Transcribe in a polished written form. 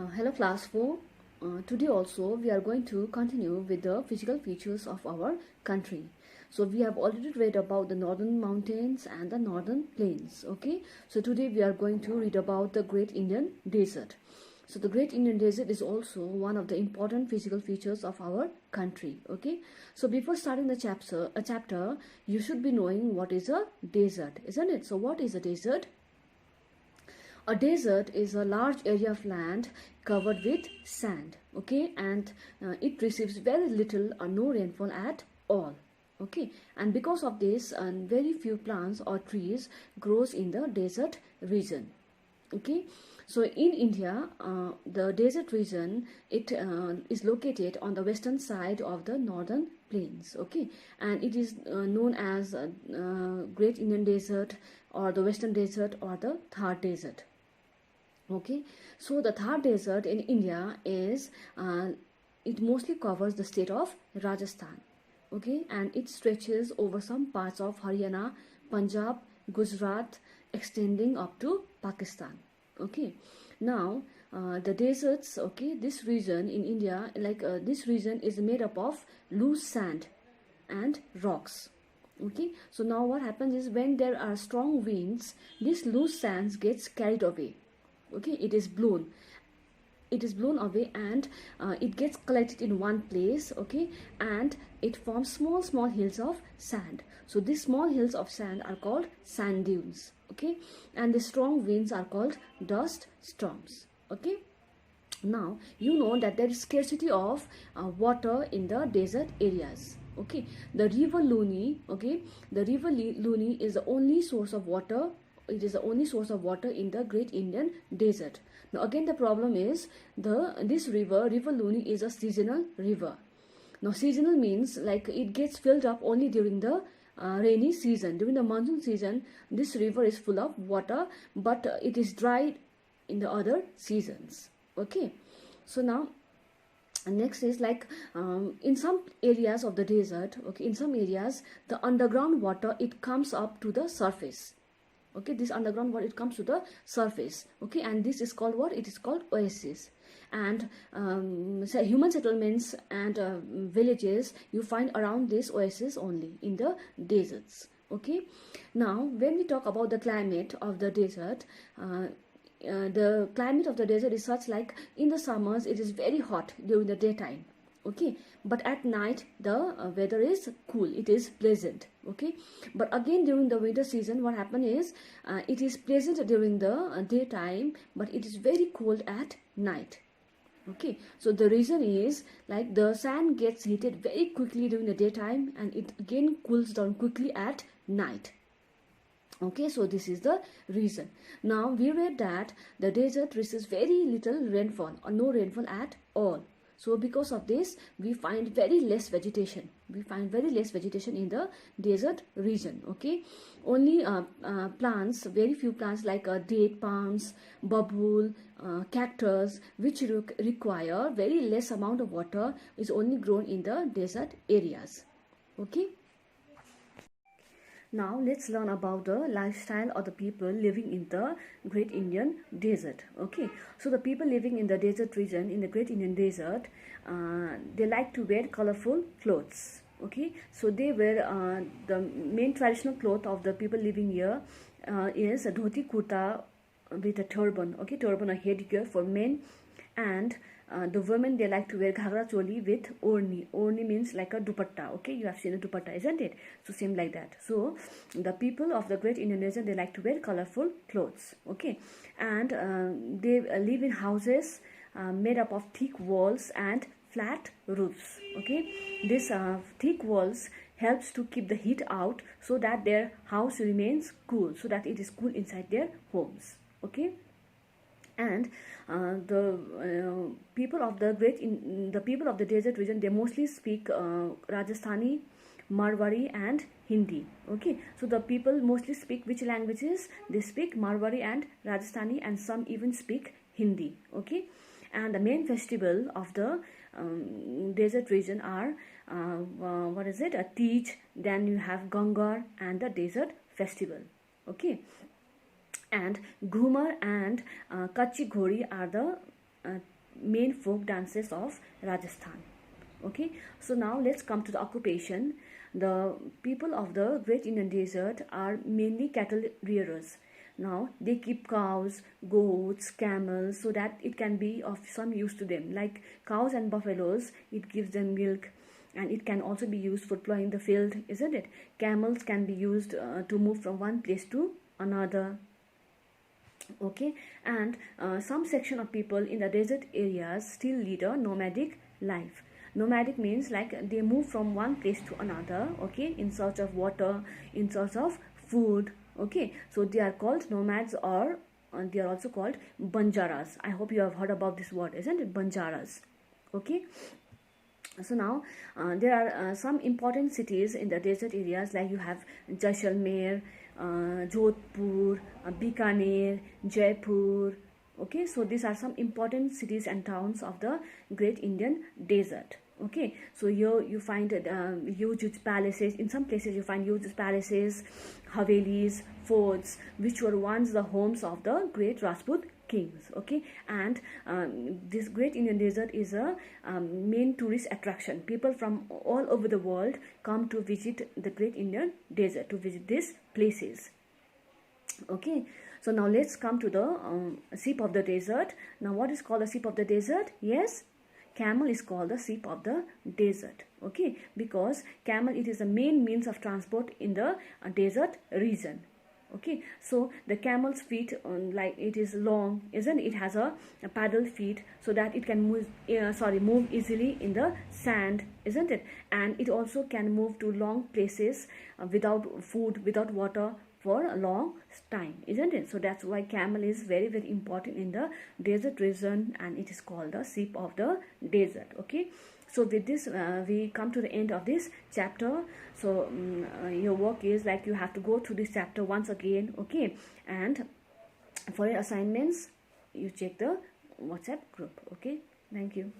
Hello class 4. Today also we are going to continue with the physical features of our country. So we have already read about the northern mountains and the northern plains. Okay. So today we are going to read about the Great Indian Desert. So the Great Indian Desert is also one of the important physical features of our country. Okay. So before starting the chapter, you should be knowing what is a desert, isn't it? So what is a desert? A desert is a large area of land covered with sand, okay, and it receives very little or no rainfall at all, okay, and because of this, very few plants or trees grows in the desert region, okay. So in India, the desert region, it is located on the western side of the northern plains, okay, and it is known as Great Indian Desert or the Western Desert or the Thar Desert. Okay, so the Thar Desert in India is it mostly covers the state of Rajasthan, okay, and it stretches over some parts of Haryana, Punjab, Gujarat, extending up to Pakistan. Okay, now the deserts, okay, this region in India, this region is made up of loose sand and rocks. Okay, so now what happens is when there are strong winds, this loose sands gets carried away. Okay, it is blown away, and it gets collected in one place, okay, and it forms small hills of sand. So these small hills of sand are called sand dunes, okay, and the strong winds are called dust storms. Okay, now you know that there is scarcity of water in the desert areas. Okay, the river Luni, okay, the river Luni is the only source of water. It is the only source of water in the Great Indian Desert. Now again, the problem is this river Luni, is a seasonal river. Now seasonal means like it gets filled up only during the rainy season. During the monsoon season, this river is full of water, but it is dry in the other seasons. Okay, so now next is like in some areas of the desert, okay, in some areas the underground water, it comes up to the surface. Okay, this underground water, it comes to the surface, okay, and this is called what? It is called oasis. And so human settlements and villages, you find around this oasis only in the deserts. Okay, now when we talk about the climate of the desert, the climate of the desert is such like in the summers it is very hot during the daytime, okay, but at night the weather is cool, it is pleasant, okay, but again during the winter season what happen is it is pleasant during the daytime, but it is very cold at night. Okay, so the reason is like the sand gets heated very quickly during the daytime and it again cools down quickly at night. Okay, so this is the reason. Now we read that the desert receives very little rainfall or no rainfall at all. So because of this, we find very less vegetation. We find very less vegetation in the desert region. Okay, only plants, very few plants like date palms, babul, cactus, which require very less amount of water, is only grown in the desert areas. Okay. Now let's learn about the lifestyle of the people living in the Great Indian Desert. Okay, so the people living in the desert region, in the Great Indian Desert, they like to wear colorful clothes. Okay, so they wear the main traditional cloth of the people living here is a dhoti kurta with a turban. Okay, turban or headgear for men, and the women, they like to wear ghagra choli with orni. Orni means like a dupatta. Okay, you have seen a dupatta, isn't it? So same like that. So the people of the Great Indian Desert, they like to wear colorful clothes. Okay, and they live in houses made up of thick walls and flat roofs. Okay, this thick walls helps to keep the heat out so that their house remains cool, so that it is cool inside their homes. Okay, and the people of the people of the desert region, they mostly speak Rajasthani, Marwari and Hindi. Okay, so the people mostly speak which languages? They speak Marwari and Rajasthani, and some even speak Hindi. Okay, and the main festival of the desert region are what is it? A Tej, then you have Gangar and the desert festival. Okay, and Ghumar and Kachi Ghori are the main folk dances of Rajasthan. Okay, so now let's come to the occupation. The people of the Great Indian Desert are mainly cattle rearers. Now they keep cows, goats, camels, so that it can be of some use to them. Like cows and buffaloes, it gives them milk, and it can also be used for plowing the field, isn't it? Camels can be used to move from one place to another. Okay, and some section of people in the desert areas still lead a nomadic life. Nomadic means like they move from one place to another, okay, in search of water, in search of food. Okay, so they are called nomads, or they are also called banjaras. I hope you have heard about this word, isn't it? Banjaras. Okay, so now there are some important cities in the desert areas, like you have Jaisalmer, Jodhpur, Bikaner, Jaipur. Okay, so these are some important cities and towns of the Great Indian Desert. Okay, so here you find huge palaces. In some places you find huge palaces, havelis, forts, which were once the homes of the great Rajput kings. Okay, and this Great Indian Desert is a main tourist attraction. People from all over the world come to visit the Great Indian Desert, to visit these places. Okay, so now let's come to the sheep of the desert. Now what is called the sheep of the desert? Yes, camel is called the sheep of the desert. Okay, because camel, it is the main means of transport in the desert region. Okay, so the camel's feet, like it is long, isn't it? It has a paddle feet, so that it can move easily in the sand, isn't it? And it also can move to long places without food, without water, for a long time, isn't it? So that's why camel is very, very important in the desert region, and it is called the sheep of the desert. Okay, so with this we come to the end of this chapter. So your work is like you have to go through this chapter once again. Okay, and for your assignments you check the WhatsApp group. Okay, thank you.